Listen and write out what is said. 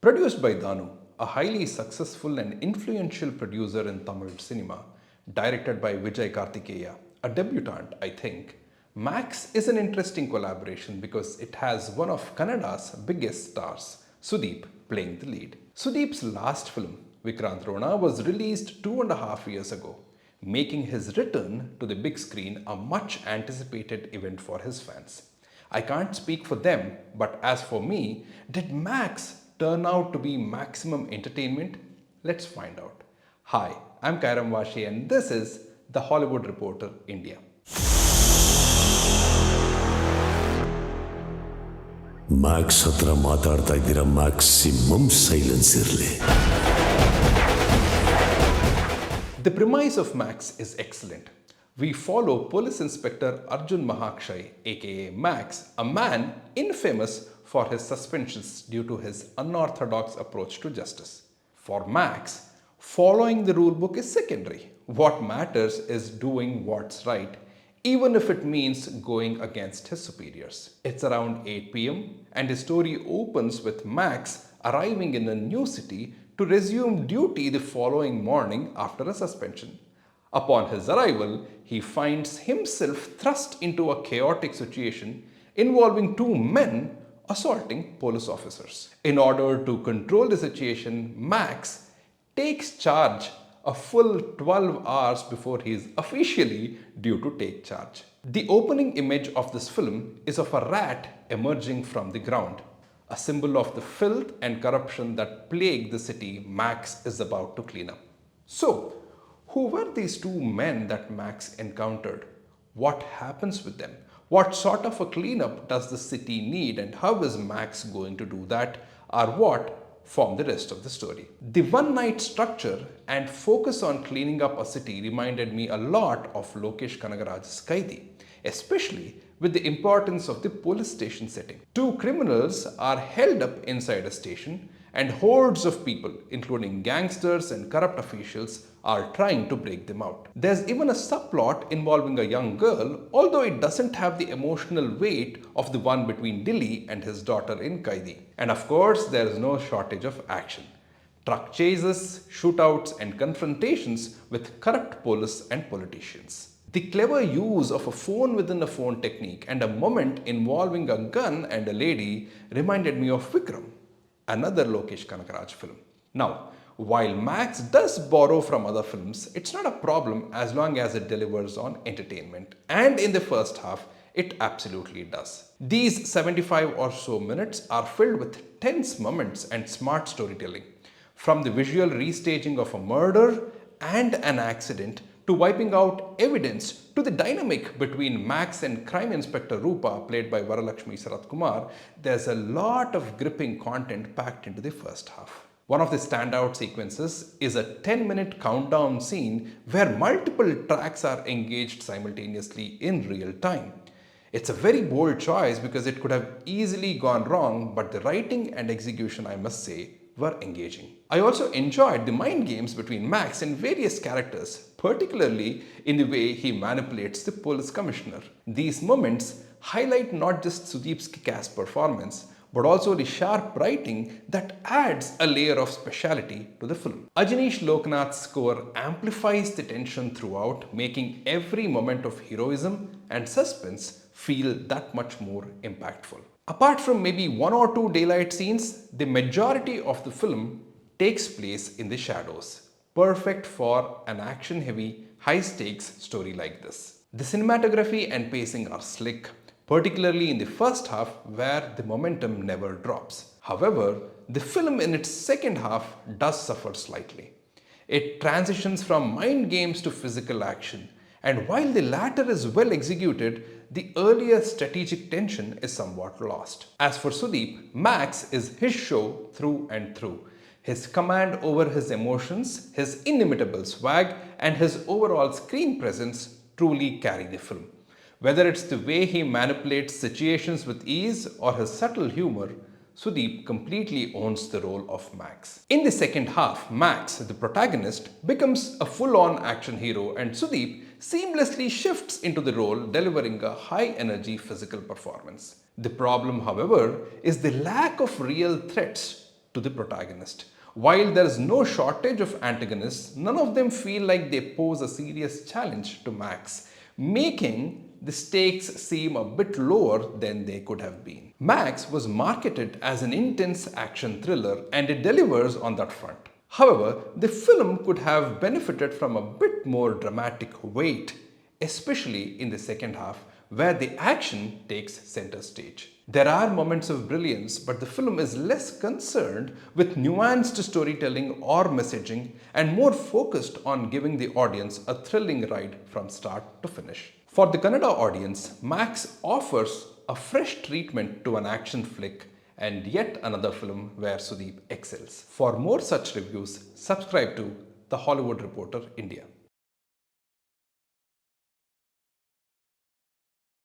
Produced by Thanu, a highly successful and influential producer in Tamil cinema, directed by Vijay Karthikeyaa, a debutant, I think, Max is an interesting collaboration because it has one of Kannada's biggest stars, Sudeep, playing the lead. Sudeep's last film, Vikrant Rona, was released 2.5 years ago, making his return to the big screen a much anticipated event for his fans. I can't speak for them, but as for me, did Max turn out to be maximum entertainment? Let's find out. Hi, I'm Kairam Vaashi and this is The Hollywood Reporter, India. Max ಹತ್ರ ಮಾತಾಡ್ತಾ ಇದ್ದೀರಾ, maximum silence ಇರಲಿ. The premise of Max is excellent. We follow Police Inspector Arjun Mahakshay, aka Max, a man infamous for his suspensions due to his unorthodox approach to justice. For Max, following the rulebook is secondary. What matters is doing what's right, even if it means going against his superiors. It's around 8 p.m. and his story opens with Max arriving in a new city to resume duty the following morning after a suspension. Upon his arrival, he finds himself thrust into a chaotic situation involving two men assaulting police officers. In order to control the situation, Max takes charge a full 12 hours before he is officially due to take charge. The opening image of this film is of a rat emerging from the ground, a symbol of the filth and corruption that plague the city Max is about to clean up. So, who were these two men that Max encountered? What happens with them? What sort of a cleanup does the city need and how is Max going to do that? Or what form the rest of the story? The one-night structure and focus on cleaning up a city reminded me a lot of Lokesh Kanagaraj's Kaithi, especially with the importance of the police station setting. Two criminals are held up inside a station and hordes of people, including gangsters and corrupt officials, are trying to break them out. There's even a subplot involving a young girl, although it doesn't have the emotional weight of the one between Dilly and his daughter in Kaithi. And of course, there is no shortage of action. Truck chases, shootouts and confrontations with corrupt police and politicians. The clever use of a phone within a phone technique and a moment involving a gun and a lady reminded me of Vikram, another Lokesh Kanagaraj film. Now, while Max does borrow from other films, it's not a problem as long as it delivers on entertainment. And in the first half, it absolutely does. These 75 or so minutes are filled with tense moments and smart storytelling. From the visual restaging of a murder and an accident to wiping out evidence to the dynamic between Max and Crime Inspector Rupa, played by Varalakshmi Sarathkumar, there's a lot of gripping content packed into the first half. One of the standout sequences is a 10-minute countdown scene where multiple tracks are engaged simultaneously in real time. It's a very bold choice because it could have easily gone wrong, but the writing and execution, I must say, were engaging. I also enjoyed the mind games between Max and various characters, particularly in the way he manipulates the police commissioner. These moments highlight not just Sudeep's kick-ass performance, but also the sharp writing that adds a layer of speciality to the film. Ajaneesh Loknath's score amplifies the tension throughout, making every moment of heroism and suspense feel that much more impactful. Apart from maybe one or two daylight scenes, the majority of the film takes place in the shadows, perfect for an action-heavy, high-stakes story like this. The cinematography and pacing are slick, particularly in the first half where the momentum never drops. However, the film in its second half does suffer slightly. It transitions from mind games to physical action, and while the latter is well executed, the earlier strategic tension is somewhat lost. As for Sudeep, Max is his show through and through. His command over his emotions, his inimitable swag, and his overall screen presence truly carry the film. Whether it's the way he manipulates situations with ease or his subtle humor, Sudeep completely owns the role of Max. In the second half, Max, the protagonist, becomes a full-on action hero and Sudeep seamlessly shifts into the role, delivering a high-energy physical performance. The problem, however, is the lack of real threats to the protagonist. While there is no shortage of antagonists, none of them feel like they pose a serious challenge to Max, making the stakes seem a bit lower than they could have been. Max was marketed as an intense action thriller, and it delivers on that front. However, the film could have benefited from a bit more dramatic weight, especially in the second half, where the action takes center stage. There are moments of brilliance, but the film is less concerned with nuanced storytelling or messaging and more focused on giving the audience a thrilling ride from start to finish. For the Kannada audience, Max offers a fresh treatment to an action flick and yet another film where Sudeep excels. For more such reviews, subscribe to The Hollywood Reporter India.